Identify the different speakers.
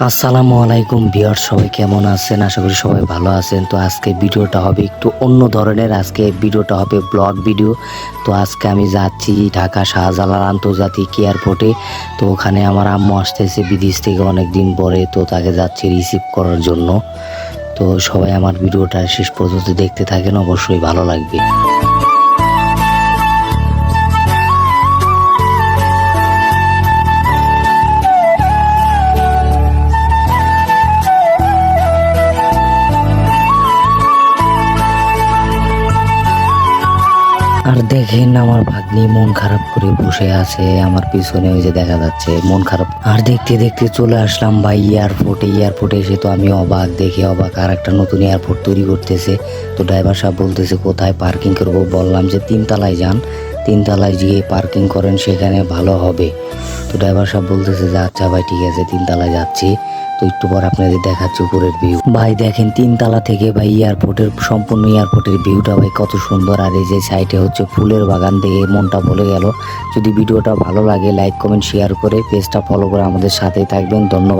Speaker 1: আসসালামু আলাইকুম ভিউয়ার, সবাই কেমন আছেন? আশা করি সবাই ভালো আছেন। তো আজকে ভিডিওটা হবে একটু অন্য ধরনের। আজকে ভিডিওটা হবে ব্লগ ভিডিও। তো আজকে আমি যাচ্ছি ঢাকা শাহজালাল আন্তর্জাতিক এয়ারপোর্টে। তো ওখানে আমার আম্মু আসতেছে বিদেশ থেকে অনেক দিন পরে, তো তাকে যাচ্ছি রিসিভ করার জন্য। তো সবাই আমার ভিডিওটা শেষ পর্যন্ত দেখতে থাকেন, অবশ্যই ভালো লাগবে। আর দেখেন আমার ভাগ্নি মন খারাপ করে বসে আছে আমার পিছনে, ওই যে দেখা যাচ্ছে মন খারাপ। আর দেখতে দেখতে চলে আসলাম ভাই এয়ারপোর্টে এসে তো আমি অবাক, দেখে অবাক। আর একটা নতুন এয়ারপোর্ট তৈরি করতেছে। তো ড্রাইভার সাহেব বলতেছে কোথায় পার্কিং করবো। বললাম যে 3 তলায় যান, 3 তলায় গিয়ে পার্কিং করেন, সেখানে ভালো হবে। তো ড্রাইভার সাহেব বলতেছে যে আচ্ছা ভাই ঠিক আছে, 3 তলায় যাচ্ছি। তো একটু পর আপনাদের দেখাচ্ছি উপরের ভিউ। ভাই দেখেন 3 তলা থেকে ভাই সম্পূর্ণ এয়ারপোর্টের ভিউটা ভাই কত সুন্দর। আর এই যে সাইডে হচ্ছে ফুলের বাগান, দেখে মনটা ভরে গেল। যদি ভিডিওটা ভালো লাগে লাইক কমেন্ট শেয়ার করে পেজটা ফলো করে আমাদের সাথেই থাকবেন। ধন্যবাদ।